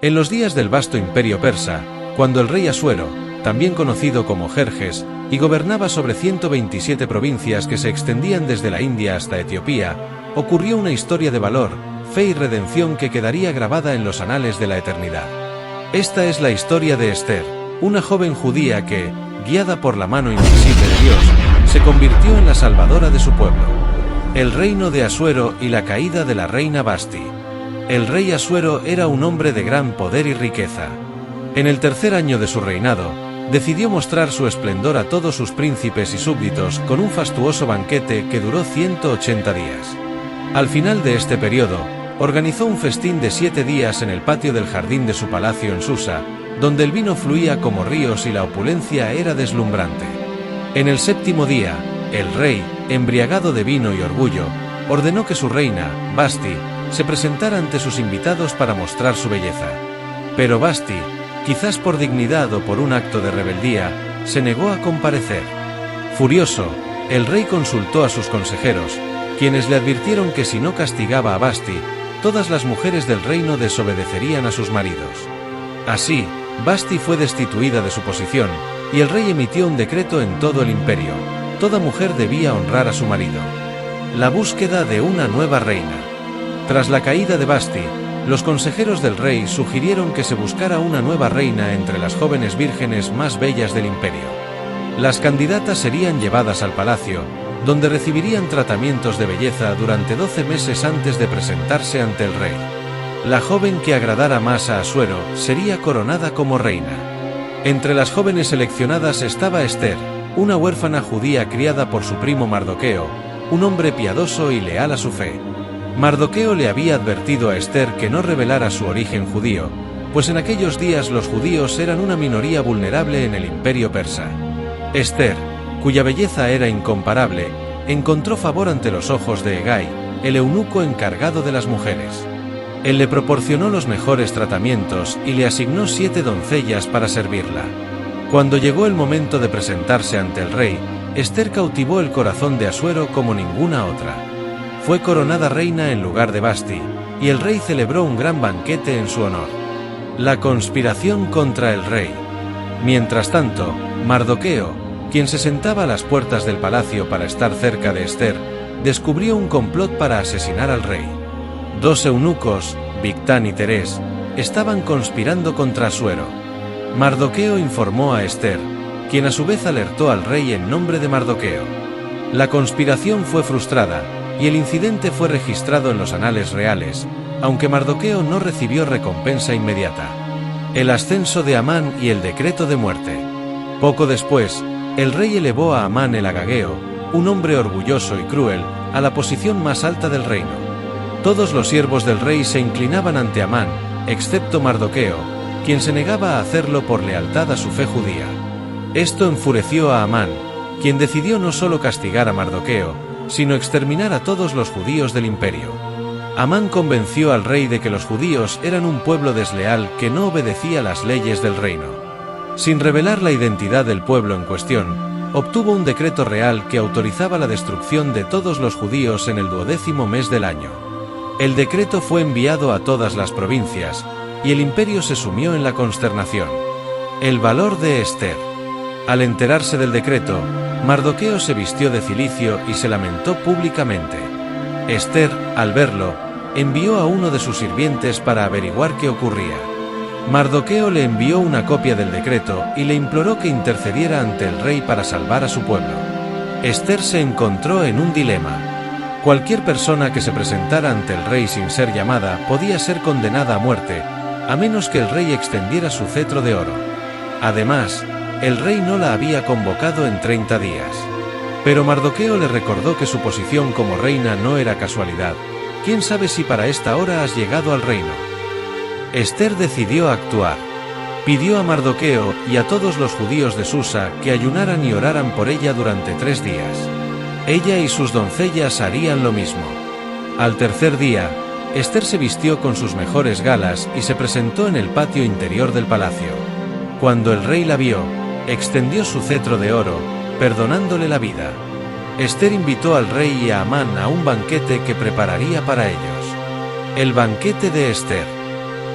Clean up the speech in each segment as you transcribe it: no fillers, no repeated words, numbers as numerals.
En los días del vasto imperio persa, cuando el rey Asuero, también conocido como Jerjes, y gobernaba sobre 127 provincias que se extendían desde la India hasta Etiopía, ocurrió una historia de valor, fe y redención que quedaría grabada en los anales de la eternidad. Esta es la historia de Esther, una joven judía que, guiada por la mano invisible de Dios, se convirtió en la salvadora de su pueblo. El reino de Asuero y la caída de la reina Vasti. El rey Asuero era un hombre de gran poder y riqueza. En el tercer año de su reinado, decidió mostrar su esplendor a todos sus príncipes y súbditos con un fastuoso banquete que duró 180 días. Al final de este periodo, organizó un festín de 7 días en el patio del jardín de su palacio en Susa, donde el vino fluía como ríos y la opulencia era deslumbrante. En el séptimo día, el rey, embriagado de vino y orgullo, ordenó que su reina, Vasti, se presentara ante sus invitados para mostrar su belleza. Pero Vasti, quizás por dignidad o por un acto de rebeldía, se negó a comparecer. Furioso, el rey consultó a sus consejeros, quienes le advirtieron que si no castigaba a Vasti, todas las mujeres del reino desobedecerían a sus maridos. Así, Vasti fue destituida de su posición, y el rey emitió un decreto en todo el imperio: toda mujer debía honrar a su marido. La búsqueda de una nueva reina. Tras la caída de Vasti, los consejeros del rey sugirieron que se buscara una nueva reina entre las jóvenes vírgenes más bellas del imperio. Las candidatas serían llevadas al palacio, donde recibirían tratamientos de belleza durante 12 meses antes de presentarse ante el rey. La joven que agradara más a Asuero sería coronada como reina. Entre las jóvenes seleccionadas estaba Esther, una huérfana judía criada por su primo Mardoqueo, un hombre piadoso y leal a su fe. Mardoqueo le había advertido a Esther que no revelara su origen judío, pues en aquellos días los judíos eran una minoría vulnerable en el imperio persa. Esther, cuya belleza era incomparable, encontró favor ante los ojos de Hegai, el eunuco encargado de las mujeres. Él le proporcionó los mejores tratamientos y le asignó 7 doncellas para servirla. Cuando llegó el momento de presentarse ante el rey, Esther cautivó el corazón de Asuero como ninguna otra. Fue coronada reina en lugar de Vasti, y el rey celebró un gran banquete en su honor. La conspiración contra el rey. Mientras tanto, Mardoqueo, quien se sentaba a las puertas del palacio para estar cerca de Esther, descubrió un complot para asesinar al rey. 2 eunucos, Bigtán y Teres, estaban conspirando contra Asuero. Mardoqueo informó a Esther, quien a su vez alertó al rey en nombre de Mardoqueo. La conspiración fue frustrada, y el incidente fue registrado en los anales reales, aunque Mardoqueo no recibió recompensa inmediata. El ascenso de Amán y el decreto de muerte. Poco después, el rey elevó a Amán el agageo, un hombre orgulloso y cruel, a la posición más alta del reino. Todos los siervos del rey se inclinaban ante Amán, excepto Mardoqueo, quien se negaba a hacerlo por lealtad a su fe judía. Esto enfureció a Amán, quien decidió no solo castigar a Mardoqueo, sino exterminar a todos los judíos del imperio. Amán convenció al rey de que los judíos eran un pueblo desleal que no obedecía las leyes del reino. Sin revelar la identidad del pueblo en cuestión, obtuvo un decreto real que autorizaba la destrucción de todos los judíos en el 12º mes del año. El decreto fue enviado a todas las provincias, y el imperio se sumió en la consternación. El valor de Esther. Al enterarse del decreto, Mardoqueo se vistió de cilicio y se lamentó públicamente. Esther, al verlo, envió a uno de sus sirvientes para averiguar qué ocurría. Mardoqueo le envió una copia del decreto y le imploró que intercediera ante el rey para salvar a su pueblo. Esther se encontró en un dilema. Cualquier persona que se presentara ante el rey sin ser llamada podía ser condenada a muerte, a menos que el rey extendiera su cetro de oro. Además, el rey no la había convocado en 30 días. Pero Mardoqueo le recordó que su posición como reina no era casualidad. ¿Quién sabe si para esta hora has llegado al reino? Esther decidió actuar. Pidió a Mardoqueo y a todos los judíos de Susa que ayunaran y oraran por ella durante 3 días. Ella y sus doncellas harían lo mismo. Al tercer día, Esther se vistió con sus mejores galas y se presentó en el patio interior del palacio. Cuando el rey la vio, extendió su cetro de oro, perdonándole la vida. Esther invitó al rey y a Amán a un banquete que prepararía para ellos. El banquete de Esther.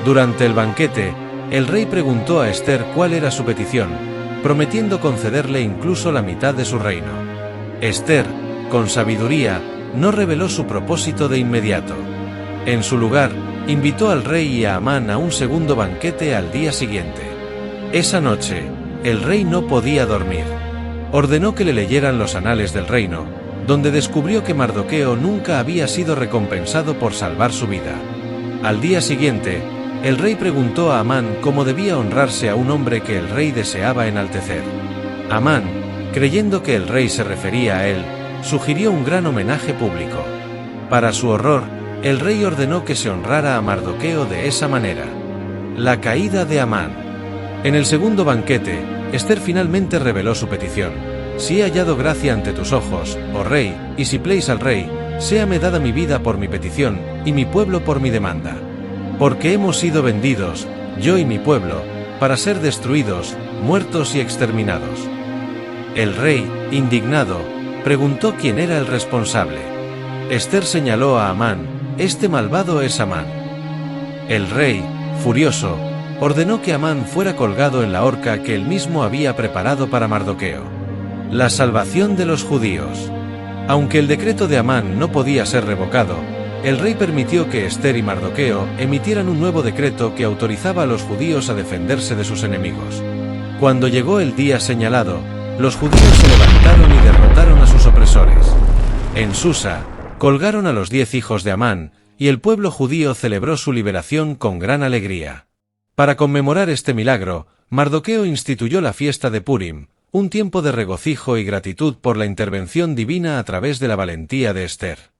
Durante el banquete, el rey preguntó a Esther cuál era su petición, prometiendo concederle incluso la mitad de su reino. Esther, con sabiduría, no reveló su propósito de inmediato. En su lugar, invitó al rey y a Amán a un segundo banquete al día siguiente. Esa noche, el rey no podía dormir. Ordenó que le leyeran los anales del reino, donde descubrió que Mardoqueo nunca había sido recompensado por salvar su vida. Al día siguiente, el rey preguntó a Amán cómo debía honrarse a un hombre que el rey deseaba enaltecer. Amán, creyendo que el rey se refería a él, sugirió un gran homenaje público. Para su horror, el rey ordenó que se honrara a Mardoqueo de esa manera. La caída de Amán. En el segundo banquete, Esther finalmente reveló su petición. Si he hallado gracia ante tus ojos, oh rey, y si pléis al rey, séame dada mi vida por mi petición, y mi pueblo por mi demanda. Porque hemos sido vendidos, yo y mi pueblo, para ser destruidos, muertos y exterminados. El rey, indignado, preguntó quién era el responsable. Esther señaló a Amán: este malvado es Amán. El rey, furioso, ordenó que Amán fuera colgado en la horca que él mismo había preparado para Mardoqueo. La salvación de los judíos. Aunque el decreto de Amán no podía ser revocado, el rey permitió que Esther y Mardoqueo emitieran un nuevo decreto que autorizaba a los judíos a defenderse de sus enemigos. Cuando llegó el día señalado, los judíos se levantaron y derrotaron a sus opresores. En Susa, colgaron a los 10 hijos de Amán, y el pueblo judío celebró su liberación con gran alegría. Para conmemorar este milagro, Mardoqueo instituyó la fiesta de Purim, un tiempo de regocijo y gratitud por la intervención divina a través de la valentía de Esther.